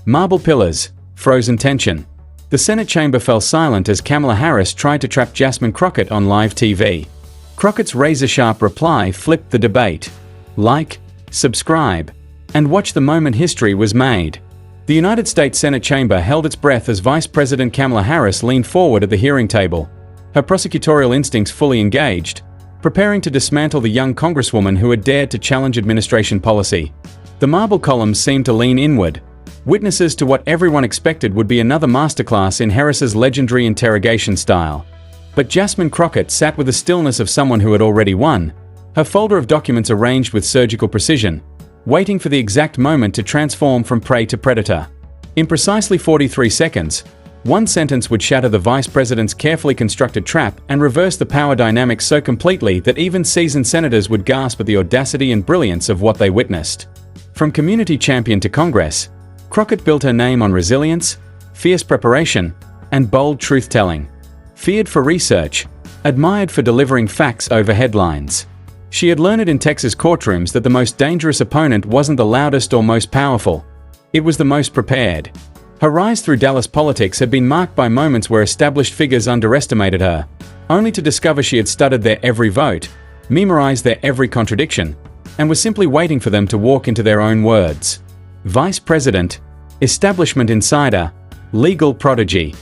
Marble pillars, frozen tension. The Senate chamber fell silent as Kamala Harris tried to trap Jasmine Crockett on live TV. Crockett's razor-sharp reply flipped the debate. Like, subscribe, and watch the moment history was made. The United States Senate chamber held its breath as Vice President Kamala Harris leaned forward at the hearing table, her prosecutorial instincts fully engaged, preparing to dismantle the young congresswoman who had dared to challenge administration policy. The marble columns seemed to lean inward, witnesses to what everyone expected would be another masterclass in Harris's legendary interrogation style. But Jasmine Crockett sat with the stillness of someone who had already won, her folder of documents arranged with surgical precision, waiting for the exact moment to transform from prey to predator. In precisely 43 seconds, one sentence would shatter the vice president's carefully constructed trap and reverse the power dynamics so completely that even seasoned senators would gasp at the audacity and brilliance of what they witnessed. From community champion to Congress, Crockett built her name on resilience, fierce preparation, and bold truth-telling. Feared for research, admired for delivering facts over headlines. She had learned in Texas courtrooms that the most dangerous opponent wasn't the loudest or most powerful. It was the most prepared. Her rise through Dallas politics had been marked by moments where established figures underestimated her, only to discover she had studied their every vote, memorized their every contradiction, and was simply waiting for them to walk into their own words. Vice President, establishment insider, legal prodigy,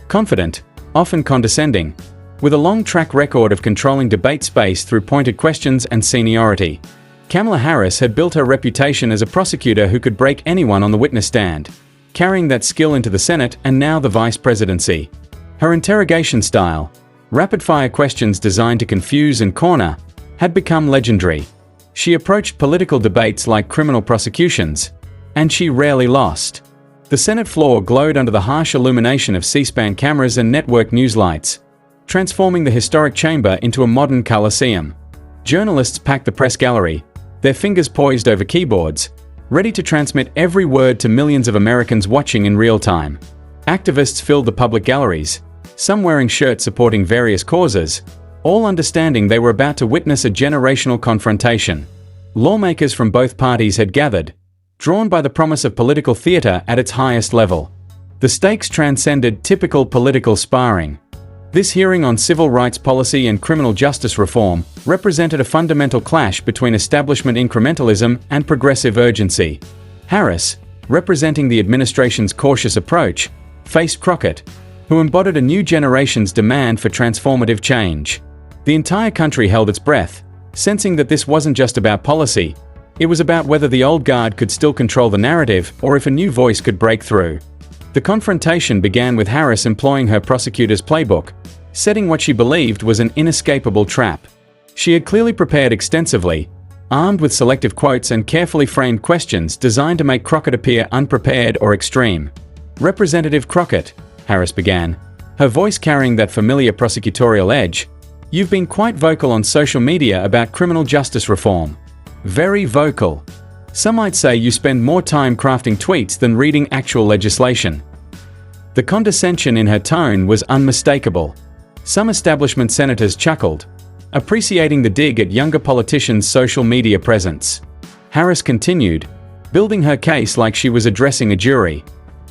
confident, often condescending, with a long track record of controlling debate space through pointed questions and seniority. Kamala Harris had built her reputation as a prosecutor who could break anyone on the witness stand, carrying that skill into the Senate and now the vice presidency. Her interrogation style, rapid-fire questions designed to confuse and corner, had become legendary. She approached political debates like criminal prosecutions, and she rarely lost. The Senate floor glowed under the harsh illumination of C-SPAN cameras and network news lights, transforming the historic chamber into a modern coliseum. Journalists packed the press gallery, their fingers poised over keyboards, ready to transmit every word to millions of Americans watching in real time. Activists filled the public galleries, some wearing shirts supporting various causes, all understanding they were about to witness a generational confrontation. Lawmakers from both parties had gathered, drawn by the promise of political theater at its highest level. The stakes transcended typical political sparring. This hearing on civil rights policy and criminal justice reform represented a fundamental clash between establishment incrementalism and progressive urgency. Harris, representing the administration's cautious approach, faced Crockett, who embodied a new generation's demand for transformative change. The entire country held its breath, sensing that this wasn't just about policy. It was about whether the old guard could still control the narrative or if a new voice could break through. The confrontation began with Harris employing her prosecutor's playbook, setting what she believed was an inescapable trap. She had clearly prepared extensively, armed with selective quotes and carefully framed questions designed to make Crockett appear unprepared or extreme. "Representative Crockett," Harris began, her voice carrying that familiar prosecutorial edge, "you've been quite vocal on social media about criminal justice reform. Very vocal. Some might say you spend more time crafting tweets than reading actual legislation." The condescension in her tone was unmistakable. Some establishment senators chuckled, appreciating the dig at younger politicians' social media presence. Harris continued, building her case like she was addressing a jury.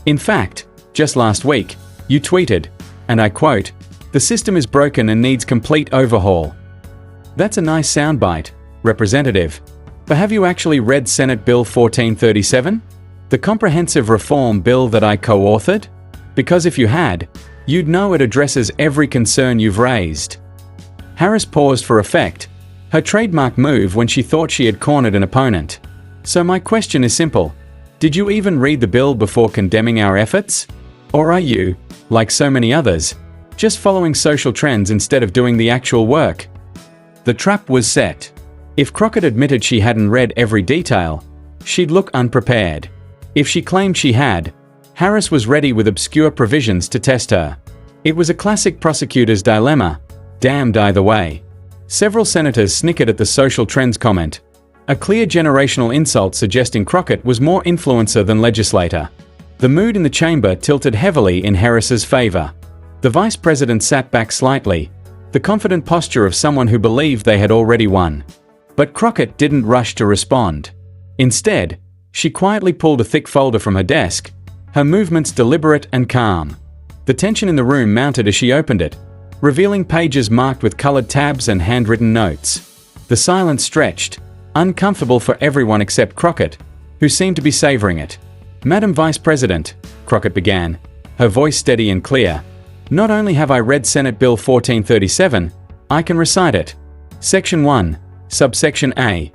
"In fact, just last week, you tweeted, and I quote, 'The system is broken and needs complete overhaul.' That's a nice soundbite, Representative. But have you actually read Senate Bill 1437? The comprehensive reform bill that I co-authored? Because if you had, you'd know it addresses every concern you've raised." Harris paused for effect, her trademark move when she thought she had cornered an opponent. "So my question is simple. Did you even read the bill before condemning our efforts? Or are you, like so many others, just following social trends instead of doing the actual work?" The trap was set. If Crockett admitted she hadn't read every detail, she'd look unprepared. If she claimed she had, Harris was ready with obscure provisions to test her. It was a classic prosecutor's dilemma, damned either way. Several senators snickered at the social trends comment, a clear generational insult suggesting Crockett was more influencer than legislator. The mood in the chamber tilted heavily in Harris's favor. The vice president sat back slightly, the confident posture of someone who believed they had already won. But Crockett didn't rush to respond. Instead, she quietly pulled a thick folder from her desk, her movements deliberate and calm. The tension in the room mounted as she opened it, revealing pages marked with colored tabs and handwritten notes. The silence stretched, uncomfortable for everyone except Crockett, who seemed to be savoring it. "Madam Vice President," Crockett began, her voice steady and clear, "not only have I read Senate Bill 1437, I can recite it. Section 1, subsection A.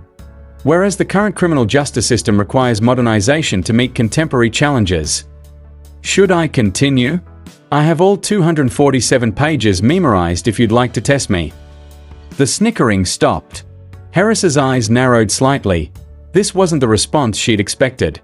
Whereas the current criminal justice system requires modernization to meet contemporary challenges." Should I continue? I have all 247 pages memorized if you'd like to test me. The snickering stopped. Harris's eyes narrowed slightly. This wasn't the response she'd expected.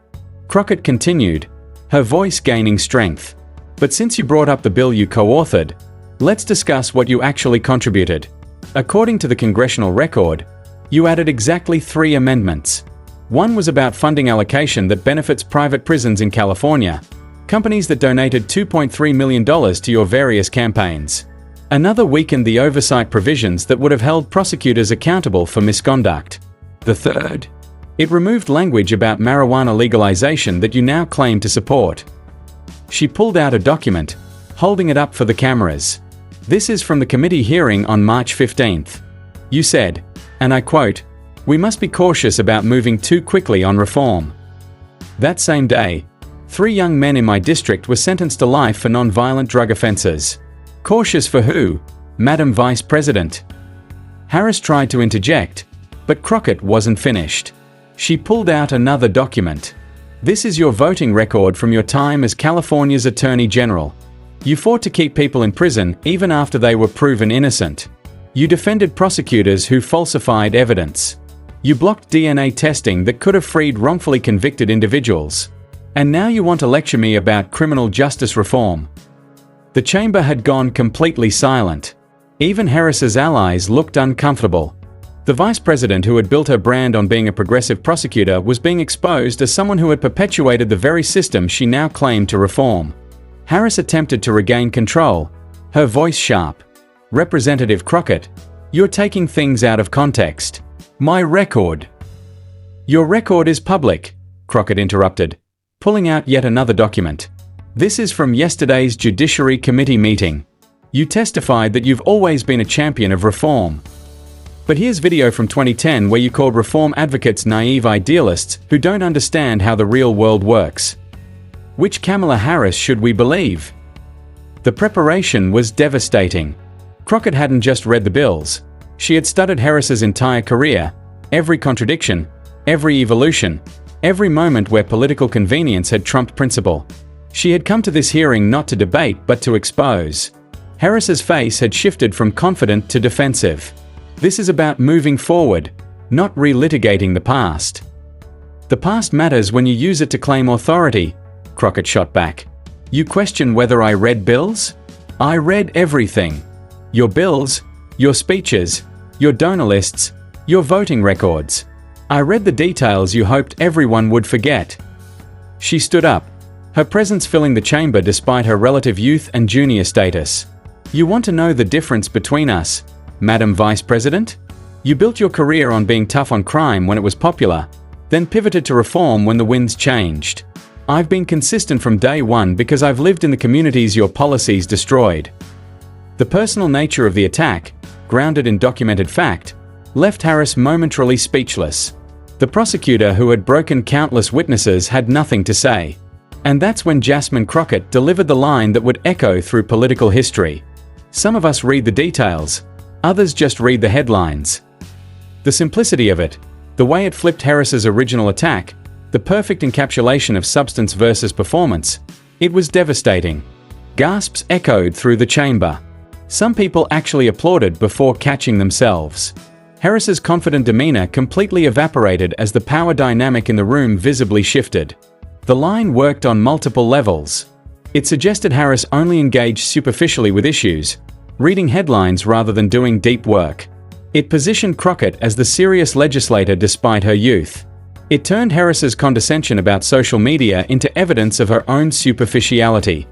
Crockett continued, her voice gaining strength. "But since you brought up the bill you co-authored, let's discuss what you actually contributed. According to the congressional record, you added exactly 3 amendments. One was about funding allocation that benefits private prisons in California, companies that donated $2.3 million to your various campaigns. Another weakened the oversight provisions that would have held prosecutors accountable for misconduct. The third, it removed language about marijuana legalization that you now claim to support." She pulled out a document, holding it up for the cameras. "This is from the committee hearing on March 15th. You said, and I quote, 'We must be cautious about moving too quickly on reform.' That same day, 3 young men in my district were sentenced to life for non-violent drug offenses. Cautious for who, Madam Vice President?" Harris tried to interject, but Crockett wasn't finished. She pulled out another document. "This is your voting record from your time as California's Attorney General. You fought to keep people in prison even after they were proven innocent. You defended prosecutors who falsified evidence. You blocked DNA testing that could have freed wrongfully convicted individuals. And now you want to lecture me about criminal justice reform." The chamber had gone completely silent. Even Harris's allies looked uncomfortable. The vice president, who had built her brand on being a progressive prosecutor, was being exposed as someone who had perpetuated the very system she now claimed to reform. Harris attempted to regain control, her voice sharp. "Representative Crockett, you're taking things out of context. My record." "Your record is public," Crockett interrupted, pulling out yet another document. "This is from yesterday's Judiciary Committee meeting. You testified that you've always been a champion of reform. But here's video from 2010 where you called reform advocates naive idealists who don't understand how the real world works. Which Kamala Harris should we believe?" The preparation was devastating. Crockett hadn't just read the bills. She had studied Harris's entire career, every contradiction, every evolution, every moment where political convenience had trumped principle. She had come to this hearing not to debate but to expose. Harris's face had shifted from confident to defensive. This is about moving forward, not relitigating the past. "The past matters when you use it to claim authority," Crockett shot back. "You question whether I read bills? I read everything. Your bills, your speeches, your donor lists, your voting records. I read the details you hoped everyone would forget." She stood up, her presence filling the chamber despite her relative youth and junior status. "You want to know the difference between us, Madam Vice President? You built your career on being tough on crime when it was popular, then pivoted to reform when the winds changed. I've been consistent from day one because I've lived in the communities your policies destroyed." The personal nature of the attack, grounded in documented fact, left Harris momentarily speechless. The prosecutor, who had broken countless witnesses, had nothing to say. And that's when Jasmine Crockett delivered the line that would echo through political history. "Some of us read the details, others just read the headlines." The simplicity of it, the way it flipped Harris's original attack, the perfect encapsulation of substance versus performance, it was devastating. Gasps echoed through the chamber. Some people actually applauded before catching themselves. Harris's confident demeanor completely evaporated as the power dynamic in the room visibly shifted. The line worked on multiple levels. It suggested Harris only engaged superficially with issues, reading headlines rather than doing deep work. It positioned Crockett as the serious legislator despite her youth. It turned Harris's condescension about social media into evidence of her own superficiality.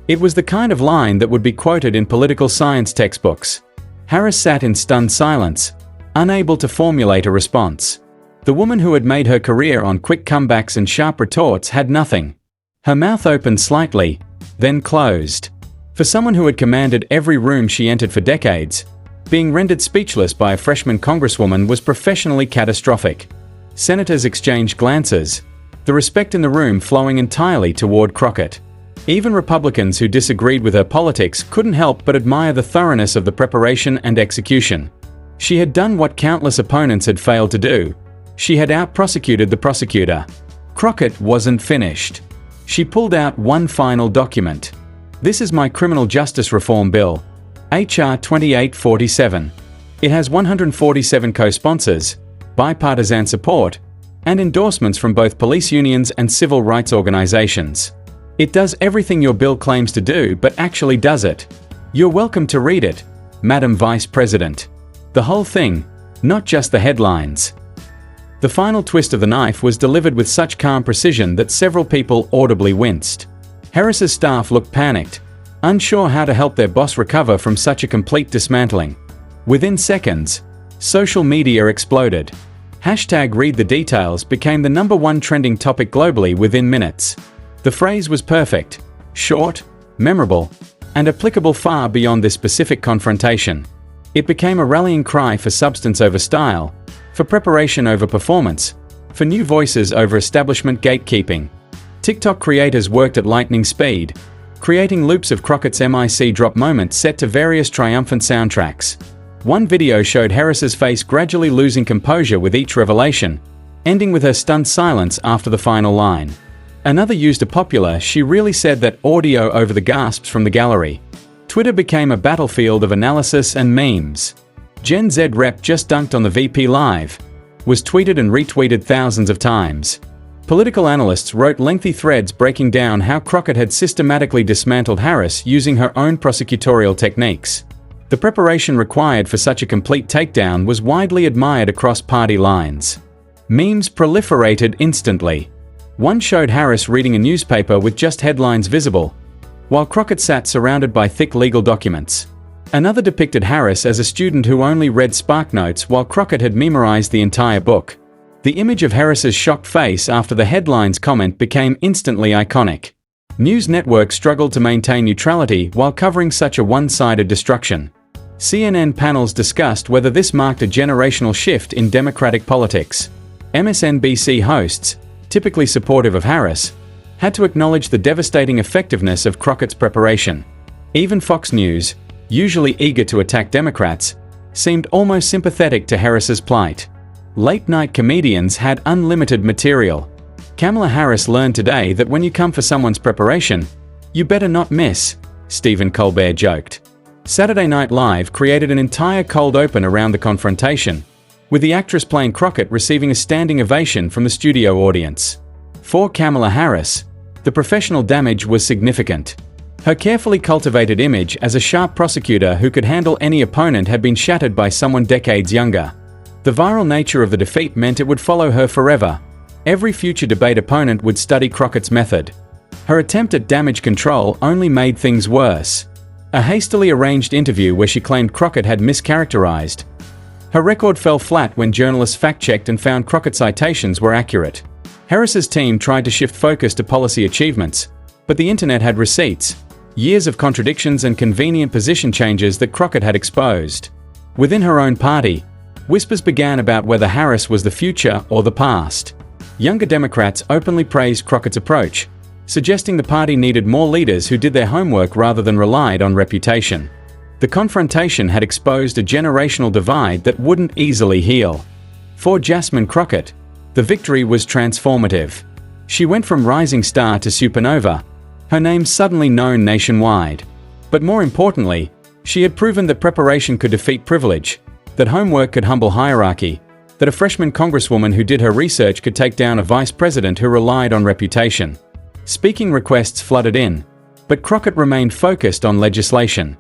It was the kind of line that would be quoted in political science textbooks. Harris sat in stunned silence, unable to formulate a response. The woman who had made her career on quick comebacks and sharp retorts had nothing. Her mouth opened slightly, then closed. For someone who had commanded every room she entered for decades, being rendered speechless by a freshman congresswoman was professionally catastrophic. Senators exchanged glances, the respect in the room flowing entirely toward Crockett. Even Republicans who disagreed with her politics couldn't help but admire the thoroughness of the preparation and execution. She had done what countless opponents had failed to do. She had out-prosecuted the prosecutor. Crockett wasn't finished. She pulled out one final document. This is my criminal justice reform bill, H.R. 2847. It has 147 co-sponsors, bipartisan support, and endorsements from both police unions and civil rights organizations. It does everything your bill claims to do, but actually does it. You're welcome to read it, Madam Vice President. The whole thing, not just the headlines. The final twist of the knife was delivered with such calm precision that several people audibly winced. Harris's staff looked panicked, unsure how to help their boss recover from such a complete dismantling. Within seconds, social media exploded. #ReadTheDetails became the #1 trending topic globally within minutes. The phrase was perfect, short, memorable, and applicable far beyond this specific confrontation. It became a rallying cry for substance over style, for preparation over performance, for new voices over establishment gatekeeping. TikTok creators worked at lightning speed, creating loops of Crockett's MIC drop moments set to various triumphant soundtracks. One video showed Harris's face gradually losing composure with each revelation, ending with her stunned silence after the final line. Another used a popular "she really said that" audio over the gasps from the gallery. Twitter became a battlefield of analysis and memes. Gen Z rep just dunked on the VP Live, was tweeted and retweeted thousands of times. Political analysts wrote lengthy threads breaking down how Crockett had systematically dismantled Harris using her own prosecutorial techniques. The preparation required for such a complete takedown was widely admired across party lines. Memes proliferated instantly. One showed Harris reading a newspaper with just headlines visible, while Crockett sat surrounded by thick legal documents. Another depicted Harris as a student who only read SparkNotes while Crockett had memorized the entire book. The image of Harris's shocked face after the headlines comment became instantly iconic. News networks struggled to maintain neutrality while covering such a one-sided destruction. CNN panels discussed whether this marked a generational shift in Democratic politics. MSNBC hosts, typically supportive of Harris, had to acknowledge the devastating effectiveness of Crockett's preparation. Even Fox News, usually eager to attack Democrats, seemed almost sympathetic to Harris's plight. Late-night comedians had unlimited material. Kamala Harris learned today that when you come for someone's preparation, you better not miss, Stephen Colbert joked. Saturday Night Live created an entire cold open around the confrontation, with the actress playing Crockett receiving a standing ovation from the studio audience. For Kamala Harris, the professional damage was significant. Her carefully cultivated image as a sharp prosecutor who could handle any opponent had been shattered by someone decades younger. The viral nature of the defeat meant it would follow her forever. Every future debate opponent would study Crockett's method. Her attempt at damage control only made things worse. A hastily arranged interview where she claimed Crockett had mischaracterized her record fell flat when journalists fact-checked and found Crockett citations were accurate. Harris's team tried to shift focus to policy achievements, but the internet had receipts, years of contradictions and convenient position changes that Crockett had exposed. Within her own party, whispers began about whether Harris was the future or the past. Younger Democrats openly praised Crockett's approach, suggesting the party needed more leaders who did their homework rather than relied on reputation. The confrontation had exposed a generational divide that wouldn't easily heal. For Jasmine Crockett, the victory was transformative. She went from rising star to supernova, her name suddenly known nationwide. But more importantly, she had proven that preparation could defeat privilege, that homework could humble hierarchy, that a freshman congresswoman who did her research could take down a vice president who relied on reputation. Speaking requests flooded in, but Crockett remained focused on legislation.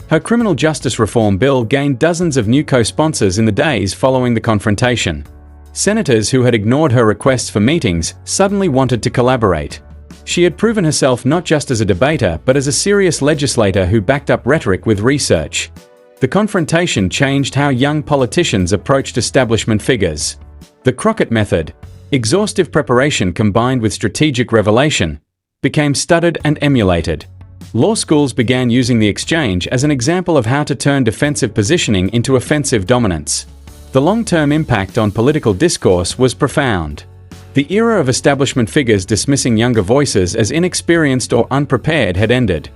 Her criminal justice reform bill gained dozens of new co-sponsors in the days following the confrontation. Senators who had ignored her requests for meetings suddenly wanted to collaborate. She had proven herself not just as a debater but as a serious legislator who backed up rhetoric with research. The confrontation changed how young politicians approached establishment figures. The Crockett method, exhaustive preparation combined with strategic revelation, became studied and emulated. Law schools began using the exchange as an example of how to turn defensive positioning into offensive dominance. The long-term impact on political discourse was profound. The era of establishment figures dismissing younger voices as inexperienced or unprepared had ended.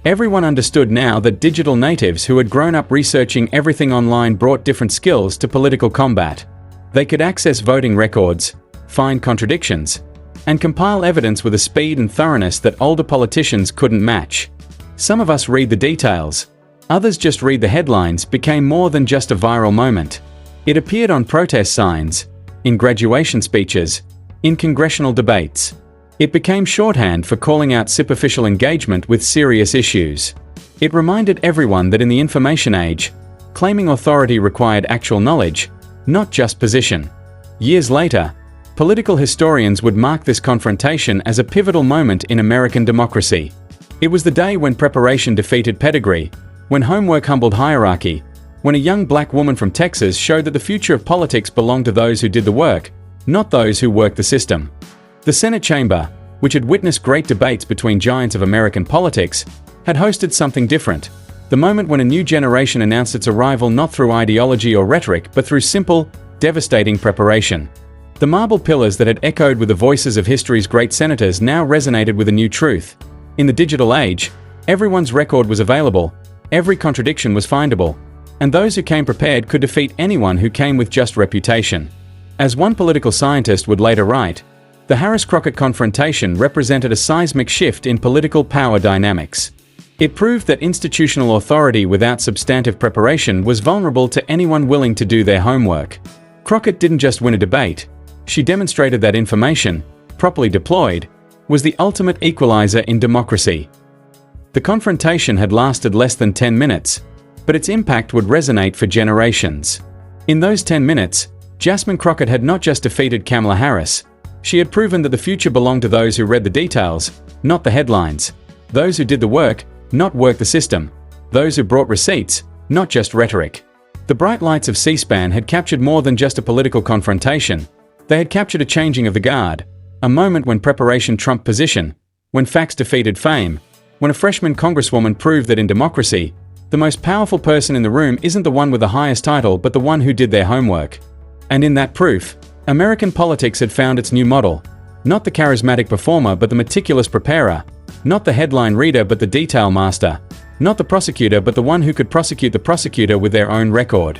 Everyone understood now that digital natives who had grown up researching everything online brought different skills to political combat. They could access voting records, find contradictions, and compile evidence with a speed and thoroughness that older politicians couldn't match. Some of us read the details, others just read the headlines became more than just a viral moment. It appeared on protest signs, in graduation speeches, in congressional debates. It became shorthand for calling out superficial engagement with serious issues. It reminded everyone that in the information age, claiming authority required actual knowledge, not just position. Years later, political historians would mark this confrontation as a pivotal moment in American democracy. It was the day when preparation defeated pedigree, when homework humbled hierarchy, when a young black woman from Texas showed that the future of politics belonged to those who did the work, not those who worked the system. The Senate chamber, which had witnessed great debates between giants of American politics, had hosted something different. The moment when a new generation announced its arrival not through ideology or rhetoric but through simple, devastating preparation. The marble pillars that had echoed with the voices of history's great senators now resonated with a new truth. In the digital age, everyone's record was available, every contradiction was findable, and those who came prepared could defeat anyone who came with just reputation. As one political scientist would later write, the Harris-Crockett confrontation represented a seismic shift in political power dynamics. It proved that institutional authority without substantive preparation was vulnerable to anyone willing to do their homework. Crockett didn't just win a debate, she demonstrated that information, properly deployed, was the ultimate equalizer in democracy. The confrontation had lasted less than 10 minutes, but its impact would resonate for generations. In those 10 minutes, Jasmine Crockett had not just defeated Kamala Harris, she had proven that the future belonged to those who read the details, not the headlines, those who did the work, not work the system, those who brought receipts, not just rhetoric. The bright lights of C-SPAN had captured more than just a political confrontation. They had captured a changing of the guard, a moment when preparation trumped position, when facts defeated fame, when a freshman congresswoman proved that in democracy, the most powerful person in the room isn't the one with the highest title but the one who did their homework. And in that proof, American politics had found its new model. Not the charismatic performer but the meticulous preparer, not the headline reader but the detail master, not the prosecutor but the one who could prosecute the prosecutor with their own record.